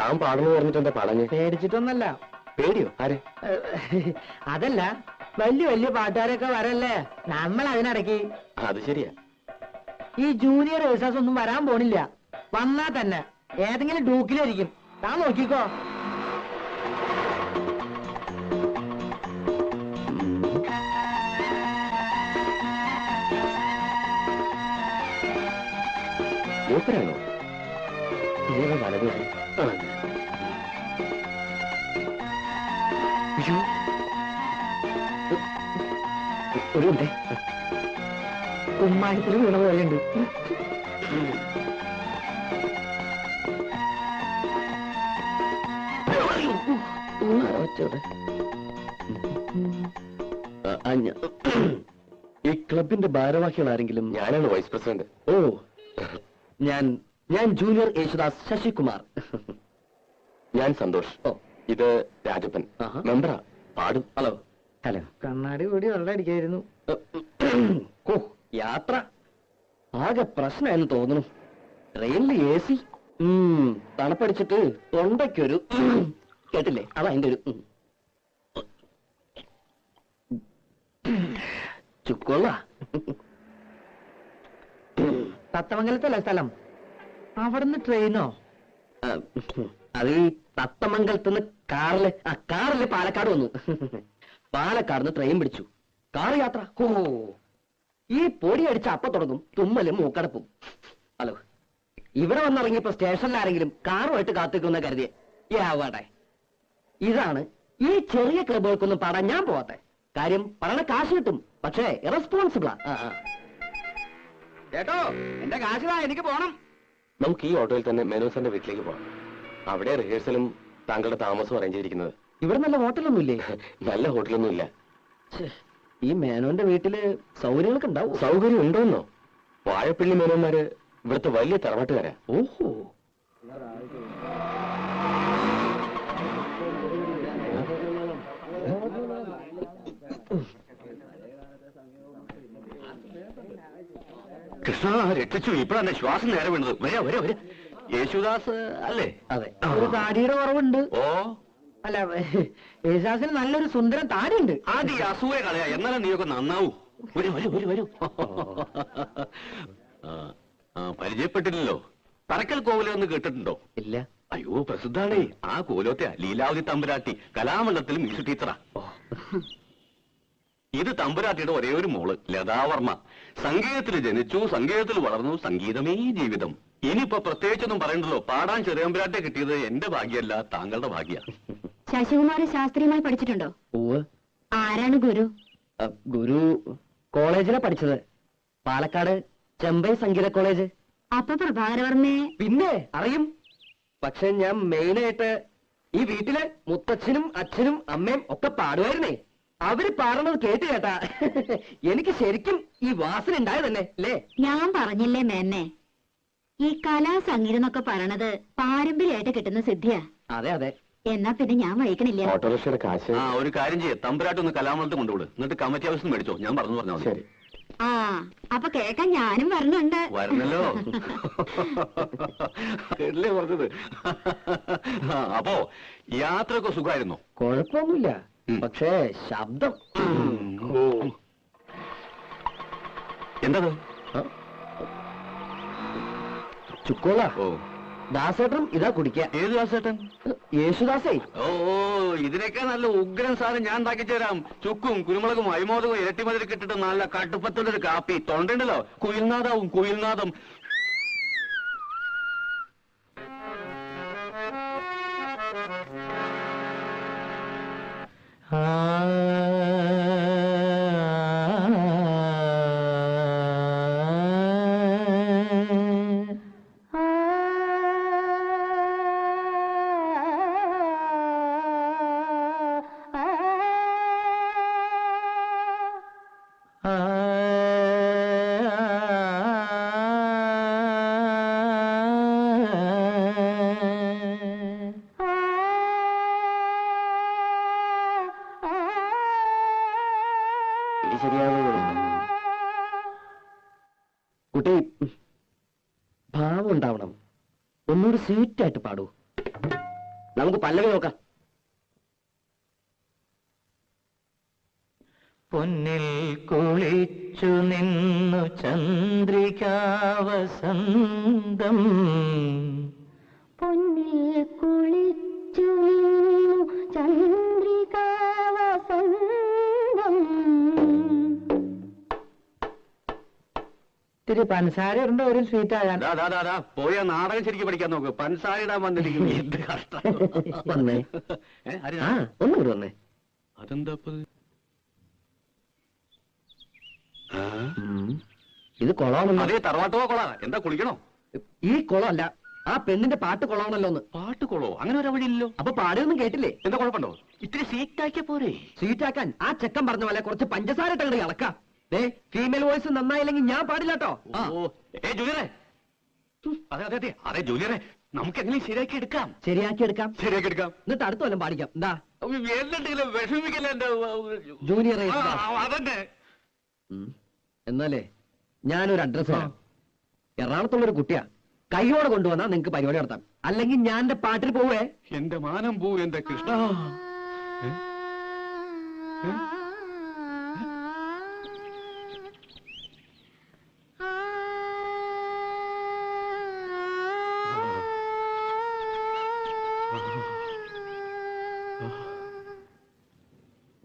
താൻ പാടുന്നു പറഞ്ഞിട്ട് എന്താ പാടാഞ്ഞ്? പേടിച്ചിട്ടൊന്നല്ല. പേടിയോ? ആരെ? അതല്ല, വലിയ വലിയ പാട്ടുകാരൊക്കെ വരല്ലേ, നമ്മൾ അതിനിടയ്ക്ക്. അത് ശരിയാ. ഈ ജൂനിയർ റിഹേഴ്സൽസ് ഒന്നും വരാൻ പോണില്ല. വന്നാ തന്നെ ഏതെങ്കിലും ഡൂക്കിലായിരിക്കും. താൻ നോക്കിക്കോ. മൂപ്പരാണോ? ഇതേതാ വലത്? ഒരു കുമ്മായത്തിൽ വീണ പോലെയുണ്ട്. ഈ ക്ലബിന്റെ ഭാരവാഹികൾ ആരെങ്കിലും? ഞാനാണ് വൈസ് പ്രസിഡന്റ്. ഓ, ഞാൻ ജൂനിയർ യേശുദാസ് ശശികുമാർ. ഞാൻ സന്തോഷ്. ഓ, ഇത് രാജപ്പൻ, മെമ്പറാ, പാടും. ഹലോ. ഹലോ. കണ്ണാടി കൂടി വെള്ളം അടിക്കായിരുന്നു. ഓ, യാത്ര ആകെ പ്രശ്നമായെന്ന് തോന്നുന്നു. ട്രെയിനിൽ AC, തണുപ്പടിച്ചിട്ട് തൊണ്ടയ്ക്കൊരു കേട്ടില്ലേ, അതാ അതിന്റെ ഒരു ചുക്കൊള്ള. തത്തമംഗലത്തല്ല സ്ഥലം, അവിടുന്ന് ട്രെയിനോ? അത് ഈ തത്തമംഗലത്തുനിന്ന് കാറില് പാലക്കാട് വന്നു. പാലക്കാട് ട്രെയിൻ പിടിച്ചു. കാർ യാത്ര. ഓ, ഈ പൊടി അടിച്ച അപ്പ തുടങ്ങും തുമ്മലും മൂക്കടപ്പും. ഹലോ, ഇവിടെ വന്നിറങ്ങിയപ്പോ സ്റ്റേഷനിൽ ആരെങ്കിലും കാറുമായിട്ട് കാത്തിക്കുന്ന കരുതിയെ യാവട്ടെ. ഇതാണ് ഈ ചെറിയ ക്ലബുകൾക്കൊന്നും പാടാൻ ഞാൻ പോവാത്തെ. കാര്യം പറയണ കാശ് കിട്ടും, പക്ഷേ ഇറസ്പോൺസിബിളാ. ചേട്ടോ, എന്റെ കാശിതാ, എനിക്ക് പോണം. നമുക്ക് ഈ ഓട്ടോയിൽ തന്നെ മേനോസറിന്റെ വീട്ടിലേക്ക് പോവാം. അവിടെ റിഹേഴ്സലും താങ്കളുടെ താമസവും അറേഞ്ച് ചെയ്തിരിക്കുന്നത്. ഇവിടെ നല്ല ഹോട്ടലൊന്നും ഇല്ലേ? നല്ല ഹോട്ടലൊന്നും ഇല്ല. ഈ മേനോന്റെ വീട്ടില് സൗകര്യങ്ങളൊക്കെ ഉണ്ടാവും. സൗകര്യം ഉണ്ടോന്നോ? വാഴപ്പള്ളി മേനോന്മാര് ഇവിടുത്തെ വലിയ തറവാട്ടുകാരാ. ഓഹോ. കൃഷ്ണ, രക്ഷിച്ചു. ഇപ്പോഴാണ് ശ്വാസം നേരെ വീണത്. വരെ യേശുദാസ് അല്ലേ? അതെ. ഒരു താടിയുടെ കുറവുണ്ട്. ഓ, അല്ല, യേശുദാസിന് നല്ലൊരു സുന്ദരം താടിയുണ്ട്. ആദ്യ അസൂയ കളയാ, എന്നാലും നീയൊക്കെ നന്നാവൂ. വരൂ. പരിചയപ്പെട്ടില്ലല്ലോ. പറക്കൽ കോവിലൊന്ന് കേട്ടിട്ടുണ്ടോ? ഇല്ല. അയ്യോ, പ്രസിദ്ധാണേ. ആ കോലത്തെ ലീലാവതി തമ്പുരാട്ടി കലാമണ്ഡലത്തിൽ മ്യൂസിക് ടീച്ചറാ. ഇത് തമ്പുരാട്ടിയുടെ ഒരേ ഒരു മോള് ലതാവർമ്മ. സംഗീതത്തിൽ ജനിച്ചു, സംഗീതത്തിൽ വളർന്നു, സംഗീതമേ ജീവിതം. ഇനിയിപ്പോ പ്രത്യേകിച്ചൊന്നും പറയണ്ടല്ലോ. പാടാൻ ചെറിയമ്പുരാട്ടെ കിട്ടിയത് എന്റെ ഭാഗ്യമല്ല, താങ്കളുടെ ഭാഗ്യ. ശശികുമാര് ശാസ്ത്രീയമായി പഠിച്ചിട്ടുണ്ടോ? ആരാണ് ഗുരു? ഗുരു കോളേജിലാ പഠിച്ചത്, പാലക്കാട് ചെമ്പൈ സംഗീത കോളേജ്. അപ്പൊ പ്രഭാകരവർമ്മയെ പിന്നെ അറിയും. പക്ഷെ ഞാൻ മെയിനായിട്ട് ഈ വീട്ടിലെ മുത്തച്ഛനും അച്ഛനും അമ്മയും ഒക്കെ പാടുമായിരുന്നേ. അവര് പാടുന്നത് കേട്ടാ എനിക്ക് ശരിക്കും ഈ വാസന ഉണ്ടായതന്നെ അല്ലേ? ഞാൻ പറഞ്ഞില്ലേ മേന്നെ, ഈ കലാസംഗീതം എന്നൊക്കെ പറയണത് പാരമ്പര്യമായിട്ട് കിട്ടുന്ന സിദ്ധിയാ. അതെ. എന്നാ പിന്നെ ഞാൻ വഹിക്കണില്ല. ഓട്ടോറിക്ഷയുടെ കാശ്. ഒരു കാര്യം ചെയ്യേ, തമ്പുരാട്ടൊന്ന് കലാമണ്ഡലത്തിൽ കൊണ്ടുവിട്. എന്നിട്ട് കമ്മിറ്റി ഹൗസിൽ മേടിച്ചോ. ഞാൻ പറഞ്ഞോ. ശരി. ആ, അപ്പൊ കേക്കാൻ ഞാനും വരണുണ്ട്. വരണല്ലോ. കേട്ടില്ലേ പറഞ്ഞത്? അപ്പോ യാത്രയൊക്കെ സുഖമായിരുന്നോ? കുഴപ്പമൊന്നുമില്ല, പക്ഷേ ശബ്ദം. എന്തത്? ചുക്കോള. ഓ, ദാസേട്ടൻ ഇതാ കുടിക്ക. ഏത് ദാസേട്ടൻ? യേശുദാസേ. ഓ, ഇതിനൊക്കെ നല്ല ഉഗ്രൻ സാധനം ഞാൻ ഉണ്ടാക്കി തരാം. ചുക്കും കുരുമുളകും അരിമോദകവും ഇരട്ടിമതിൽ കിട്ടിട്ട് നല്ല കട്ടുപ്പത്തുള്ളൊരു കാപ്പി. തൊണ്ടുണ്ടല്ലോ, കുയിൽനാദം. കുട്ടി, ഭാവം ഉണ്ടാവണം. ഒന്നുകൂടി സ്വീറ്റായിട്ട് പാടൂ. നമുക്ക് പല്ലവി നോക്കാം. പൊന്നിൽ കുളിച്ചു നിന്നു ചന്ദ്രികാവസന്തം, പൊന്നിൽ കുളിച്ചു നിന്നു ചന്ദ്രികാവസന്തം. ഇത്തിരി പഞ്ചസാര ഉണ്ടോ ഒരു സ്വീറ്റ് ആകാൻ? പോയ നാടകം ശരിക്കും പഠിക്കാൻ നോക്ക്. പഞ്ചസാര ഇടാൻ വന്നിരിക്കുന്നു. എന്ത് കഷ്ടം. വന്നേ. ആ ഒന്നും കൂടി വന്നേ. അതെന്താ ഇത് കൊളാണല്ലോ. അതേ തറവാട്ടോ കൊളാ. എന്താ കുളിക്കണോ? ഈ കുളമല്ല, ആ പെണ്ണിന്റെ പാട്ട് കൊള്ളാണല്ലോ ഒന്ന്. പാട്ട് കൊളോ? അങ്ങനെ ഒരു വഴിയില്ലല്ലോ. അപ്പൊ പാടിയൊന്നും കേട്ടില്ലേ? എന്താ കുഴപ്പമുണ്ടോ? ഇത്തിരി സീറ്റാക്കിയ പോരെ. സ്വീറ്റാക്കാൻ ആ ചെക്കൻ പറഞ്ഞ പോലെ കുറച്ച് പഞ്ചസാര ഇട്ടങ്ങട് ഇളക്കാം. ഫീമെയിൽ വോയിസ് നന്നായില്ലെങ്കിൽ ഞാൻ പാടില്ലാട്ടോ. ജൂനിയറെ, അതെ അതെ അതെ അതെ ജൂനിയറെ, നമുക്ക് എങ്ങനെ ശരിയാക്കി എടുക്കാം. ശരിയാക്കി എടുക്കാം. എന്നിട്ട് അടുത്ത കൊല്ലം പാടിക്കാം. എന്താ എന്തെങ്കിലും വിഷമിക്കല്ലേ എന്റെ ജൂനിയർ? അതന്നെ. എന്നാലേ ഞാനൊരു അഡ്രസ് തരാം. എറണാകുളത്തുള്ളൊരു കുട്ടിയാ. കൈയോടെ കൊണ്ടുവന്നാ നിങ്ങക്ക് പരിപാടി നടത്താം. അല്ലെങ്കിൽ ഞാൻ എന്റെ പാട്ടിൽ പോവേ. എന്റെ മാനം പൂ എന്റെ കൃഷ്ണ.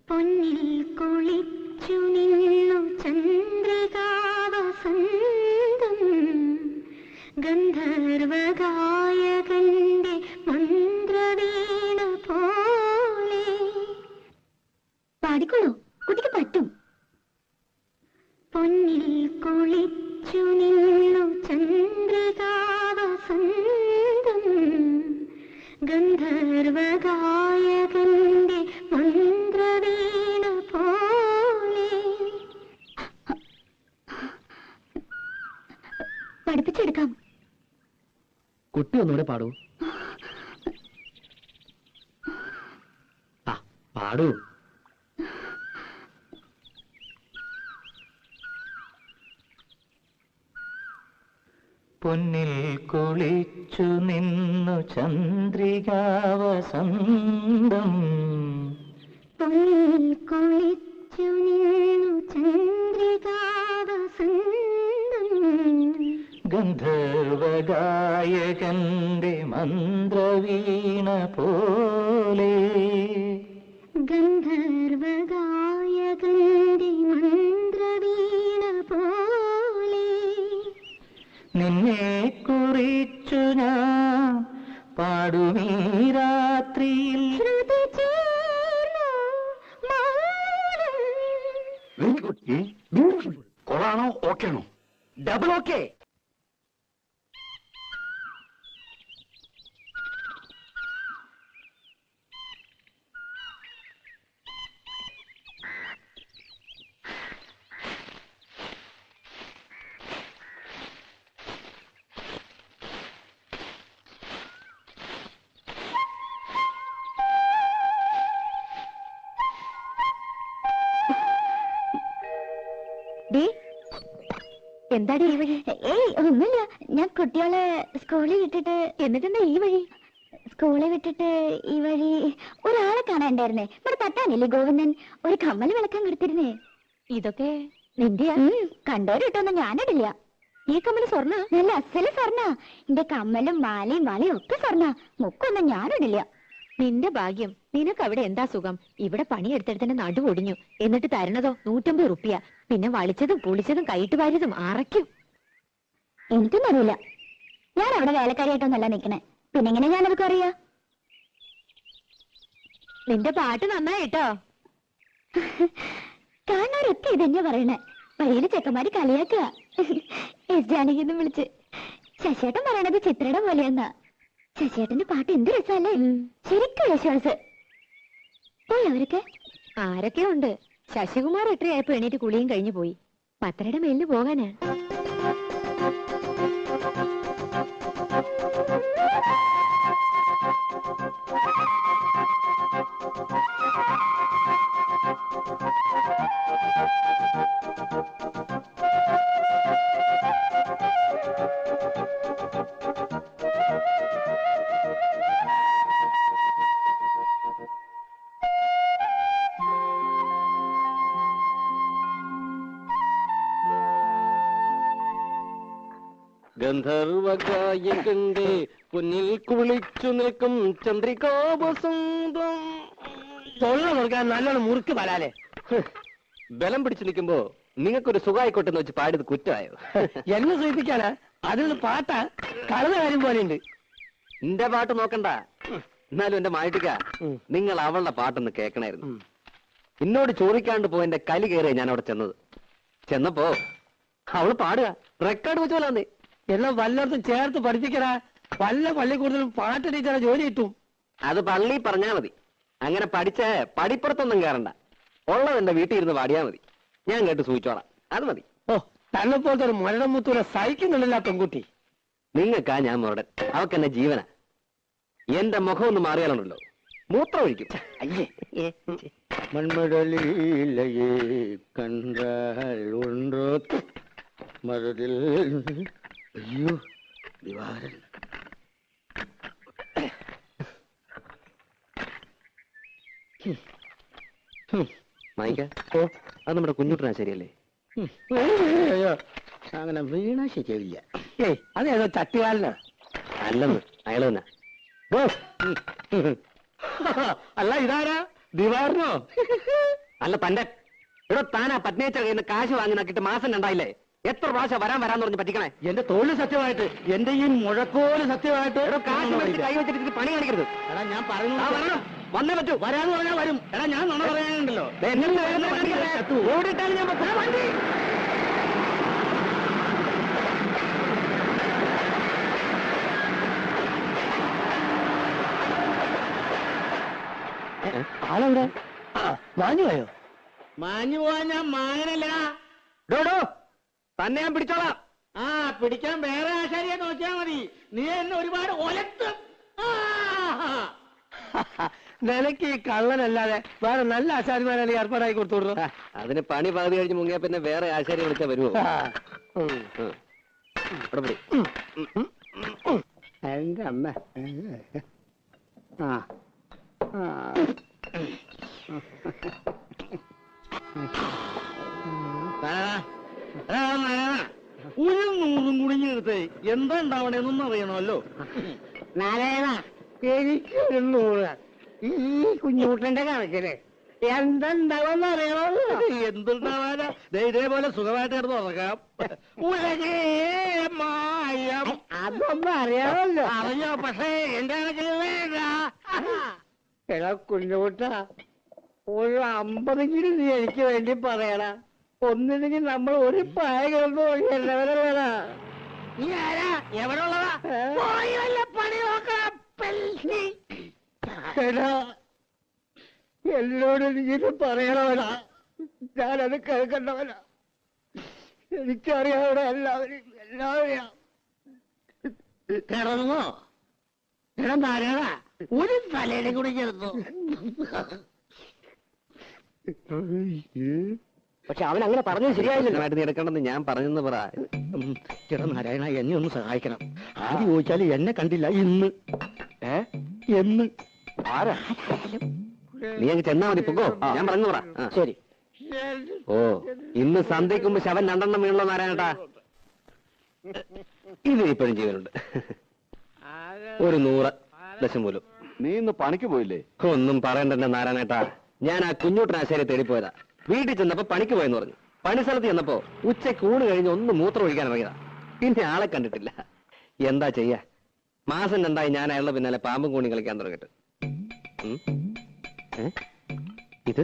പൊന്നിൽ കുളിച്ചു നിന്നു ചന്ദ്രികാവസന്തം, ഗന്ധർവഗായകന്റെ മന്ത്രവീണ പോലെ. പാടിക്കോളൂ, കുട്ടിക്ക് പറ്റും. പൊന്നിൽ കുളിച്ചു നിന്നു ചന്ദ്രികാവസന്തം, ഗന്ധർവഗായകന്റെ മന്ത്രവീണ പോലെ. പഠിപ്പിച്ചെടുക്കാം. കുട്ടി ഒന്നുകൂടെ പാടൂ. ആ പാടൂ. പൊന്നിൽ കുളിച്ചു നിന്നു ചന്ദ്രികാവസന്തം, പൊന്നിൽ കുളിച്ചു നിന്നു ചന്ദ്രികാവസന്തം, ഗന്ധർവഗായകന്റെ മന്ത്രവീണ പോലെ. ഗന്ധർവഗായകന്റെ മന്ത്രവീണ പോലെ. നിന്നെ കുറിച്ചു ഞാൻ പാടുമീ രാത്രിയിൽ. ശ്രുതി ചേർന്നു മൗനം. Very good. കൊളാണോ ഓക്കെ ആണോ? Double okay. എന്താടി ഈ വഴി? ഏയ് ഒന്നുമില്ല, ഞാൻ കുട്ടികളെ സ്കൂളിൽ വിട്ടിട്ട്. എന്നിട്ടെന്താ ഈ വഴി? സ്കൂളിൽ വിട്ടിട്ട് ഈ വഴി ഒരാളെ കാണാണ്ടായിരുന്നേ. ഇവിടെ തട്ടാനില്ലേ ഗോവിന്ദൻ, ഒരു കമ്മൽ വിളക്കാൻ കൊടുത്തിരുന്നേ. ഇതൊക്കെ നിന്റെയാ? കണ്ടോരിട്ടൊന്നും ഞാനിടില്ല. ഈ കമ്മല് സ്വർണ്ണ? നല്ല അസല് സ്വർണ്ണ. എന്റെ കമ്മലും മാലയും വളയും ഒക്കെ സ്വർണ്ണ. മുക്കൊന്നും ഞാനിടില്ല. നിന്റെ ഭാഗ്യം. നിനക്ക് അവിടെ എന്താ സുഖം? ഇവിടെ പണിയെടുത്തെടുത്തിന്റെ നടു ഒടിഞ്ഞു. എന്നിട്ട് തരണതോ 150 റുപ്യ. പിന്നെ വളിച്ചതും പുളിച്ചതും കൈയിട്ട് വാരിയതും അറയ്ക്കും. എനിക്കൊന്നും അറിയില്ല. ഞാൻ അവിടെ വേലക്കാരിയായിട്ടൊന്നല്ല നിക്കണേ. പിന്നെങ്ങനെ ഞാനതൊക്കെ അറിയാ? നിന്റെ പാട്ട് നന്നായിട്ടോ. കാണാറൊക്കെ ഇതന്നെ പറയണേ. വഴിയില് ചെക്കന്മാര് കളിയാക്കുക. എസ് ജാനകിന്ന് വിളിച്ച്. ശശിയേട്ടൻ പറയണത് ചിത്രയുടെ പോലെയെന്നാ. ശശിയേട്ടന്റെ പാട്ട് എന്ത് രസമല്ലേ? ശരിക്കും വിശ്വാസ്. പോയി അവരൊക്കെ? ആരൊക്കെ ഉണ്ട്. ശശികുമാർ എത്രയായപ്പോ എണീറ്റ് കുളിയും കഴിഞ്ഞു പോയി. പത്തരയുടെ മേലിന് പോകാനാ. ഗന്ധർവകായകന്റെ പൊന്നിൽ കുളിച്ചു നിൽക്കും ചന്ദ്രികാവസന്തം. തൊള്ള മുറുക്കാൻ നല്ലോണം മുറുക്ക് വരാലേ. ബലം പിടിച്ചു നിൽക്കുമ്പോ നിങ്ങൾക്കൊരു സുഖമായിക്കോട്ടെ എന്ന് വെച്ച് പാടിയത് കുറ്റമായോ? എന്നെ സൂചിപ്പിക്കാനാ? അതിൽ പാട്ടാ കളന്ന കാര്യം പോലെയുണ്ട്. എന്റെ പാട്ട് നോക്കണ്ട. എന്നാലും എന്റെ മായിട്ടിക്ക, നിങ്ങൾ അവളുടെ പാട്ടൊന്ന് കേൾക്കണായിരുന്നു. എന്നോട് ചോദിക്കാണ്ട് പോയി എന്റെ കലി കയറിയ ഞാൻ അവിടെ ചെന്നപ്പോ അവള് പാടുക റെക്കോർഡ് വെച്ച് പോലാന്നേ. എല്ലാം വല്ലയിടത്തും ചേർത്ത് പഠിപ്പിക്കടാ. വല്ല പള്ളിക്കൂടുതലും പാട്ട് ടീച്ചറെ ജോലി കിട്ടും. അത് പള്ളി പറഞ്ഞാ മതി. അങ്ങനെ പഠിച്ച പടിപ്പുറത്തൊന്നും കയറണ്ട. ഉള്ളത് എന്റെ വീട്ടിൽ ഇരുന്ന് പാടിയാ മതി. ഞാൻ കേട്ട് സൂചിച്ചോളാം. അത് മതി. ഓ, തന്നെപ്പോലത്തെ ഒരു മരണം മുത്തൂരെ സഹിക്കുന്നുണ്ടല്ല പെൺകുട്ടി. നിങ്ങൾക്കാ ഞാൻ മുരടൻ, അവക്ക് എന്നെ ജീവന. എന്റെ മുഖം ഒന്ന് മാറിയാലുണ്ടല്ലോ മൂത്രം ഒഴിക്കും. അയ്യേ, മൺമടലിലയെ കണ്ടാൽ ഒன்றോ മരതിൽ. അയ്യോ ദിവാരൻ. മായിക്ക, അത് നമ്മുടെ കുഞ്ഞുട്ടനാ ശരിയല്ലേ? അയ്യോ അങ്ങനെ വീണാ ശരിയാവില്ല. ഏയ്, അതേതോ ചട്ടുകാലനാ. അല്ലെന്ന് അയാൾ തന്നെ. അല്ല, ഇതാരാ? ദിവാറിനോ? അല്ല, തന്റെ ഇവിടെ താനാ പത്നിയച്ച കയ്യിൽ നിന്ന് കാശ് വാങ്ങി നോക്കിയിട്ട് മാസം രണ്ടായില്ലേ? എത്ര പ്രാവശ്യം വരാന്ന് പറഞ്ഞ് പറ്റിക്കണേ? എന്റെ തൊഴിൽ സത്യമായിട്ട്, എന്റെ ഈ മുഴക്കോല് സത്യമായിട്ട്. കാശ് മേടിച്ച് കൈ വെച്ചിട്ട് പണി കാണിക്കരുത്. എടാ ഞാൻ പറഞ്ഞു വന്നേ പറ്റൂ. വരാന്ന് പറഞ്ഞാൽ വരും. എടാ ഞാൻ നുണ പറയാനുണ്ടല്ലോ. ഓടിയിട്ടാണ് ഞാൻ വണ്ടി. ആളെവിടെ? മാഞ്ഞു പോയോ? മാഞ്ഞു പോവാൻ ഞാൻ മാങ്ങനല്ല. ഡോഡോ, തന്നെ ഞാൻ പിടിച്ചോളാം. ആ, പിടിക്കാൻ വേറെ ആശാരിയെ നോക്കിയാ മതി. നീ എന്നെ ഒരുപാട് ഒലത്തും. നിനക്ക് ഈ കള്ളനല്ലാതെ വേറെ നല്ല ആശാരിമാരെ ഏർപ്പാടായി കൊടുത്തോളൂ. അതിന് പണി പകുതി കഴിഞ്ഞ് മുങ്ങിയ പിന്നെ വേറെ ആശാരി വിളിച്ചാൽ വരുമോ? എന്റെ അമ്മ. ആ ഒരു നൂറും കുടുങ്ങിയെടുത്ത് എന്താ ഉണ്ടാവണേന്നൊന്നും അറിയണമല്ലോ. നാരായണ, എനിക്കൊരു നൂറ് ഈ കുഞ്ഞൂട്ടന്റെ കണക്കില് എന്തുണ്ടാവെന്ന് അറിയണമല്ലോ. എന്തുണ്ടാവാനാ? ഇതേപോലെ സുഖമായിട്ട് കിടന്ന് ഉറങ്ങാം. ഉലകേ മായം. അതൊന്നും അറിയാമല്ലോ. അറിയോ? പക്ഷേ എന്റെ കണക്കിന് വേണ്ട. എടാ കുഞ്ഞൂട്ട, ഒരു 50 നീ എനിക്ക് വേണ്ടി പറയണ. ഒന്നില്ലെങ്കിൽ നമ്മൾ ഒരു പായ കിടന്നു എല്ലാവരും. നീ ആരാ? എവിടെ ഉള്ളതാ? പണി നോക്കാം. എന്നോട് നീത് പറയണവനാ. ഞാനത് കേൾക്കണ്ടവനാ. എനിക്കറിയാവിടെ എല്ലാവരെയും കിടന്നോ? കിടന്നാരാ? ഒരു തലയുടെ കൂടി കിടന്നു. പക്ഷെ അവൻ അങ്ങനെ പറഞ്ഞത് ശരിയായില്ല. നീ എടുക്കണമെന്ന് ഞാൻ പറഞ്ഞെന്ന് പറ. നാരായണ, എന്നെ ഒന്ന് സഹായിക്കണം. ആദ്യം ചോദിച്ചാല് എന്നെ കണ്ടില്ല. ഇന്ന് എന്ന് ആരാ? നീ അങ്ങ് ചെന്നാ മതി. പൊക്കോ, ഞാൻ പറഞ്ഞു പറ. ശരി. ഓ, ഇന്ന് സന്ധ്യക്കുമ്പോ ശവൻ 2 വീണല്ലോ നാരായണേട്ടാ. ഇത് ഇപ്പോഴും ജീവനുണ്ട്. ഒരു 100 ദശമൂലം. നീ ഇന്ന് പണിക്ക് പോയില്ലേ? ഒന്നും പറയണ്ടെന്നെ നാരായണേട്ടാ. ഞാൻ ആ കുഞ്ഞൂട്ടനാശാരി തേടിപ്പോയതാ. വീട്ടിൽ ചെന്നപ്പോ പണിക്ക് പോയെന്ന് പറഞ്ഞു. പണി സ്ഥലത്ത് ചെന്നപ്പോ ഉച്ചയ്ക്ക് ഊണ് കഴിഞ്ഞ് ഒന്ന് മൂത്രം ഒഴിക്കാൻ ഇറങ്ങിയതാ. പിന്നെ ആളെ കണ്ടിട്ടില്ല. എന്താ ചെയ്യാ? മാസം 2 ഞാൻ അയാളുടെ പിന്നാലെ പാമ്പും കൂണി കളിക്കാൻ തുടങ്ങിട്ട്. ഇത്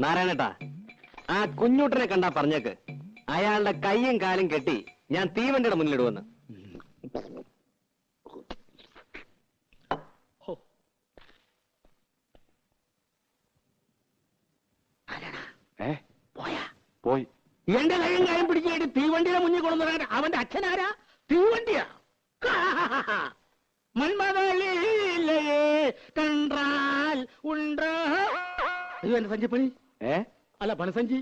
നാരായണേട്ടാ, ആ കുഞ്ഞൂട്ടനെ കണ്ടാ പറഞ്ഞേക്ക് അയാളുടെ കൈയും കാലും കെട്ടി ഞാൻ തീവണ്ടിയുടെ മുന്നിലിടുവെന്ന്. പോയി. എന്റെ കൈയും കാര്യം പിടിച്ചിട്ട് തീവണ്ടിയുടെ മുന്നിൽ കൊണ്ടുവരാൻ അവന്റെ അച്ഛനാരാ? തീവണ്ടിയാ? മന്മതലേ കണ്ടാൽ ഉണ്ടോ? അയ്യോ, എന്റെ സഞ്ചിപ്പണി. അല്ല, പണസഞ്ചി.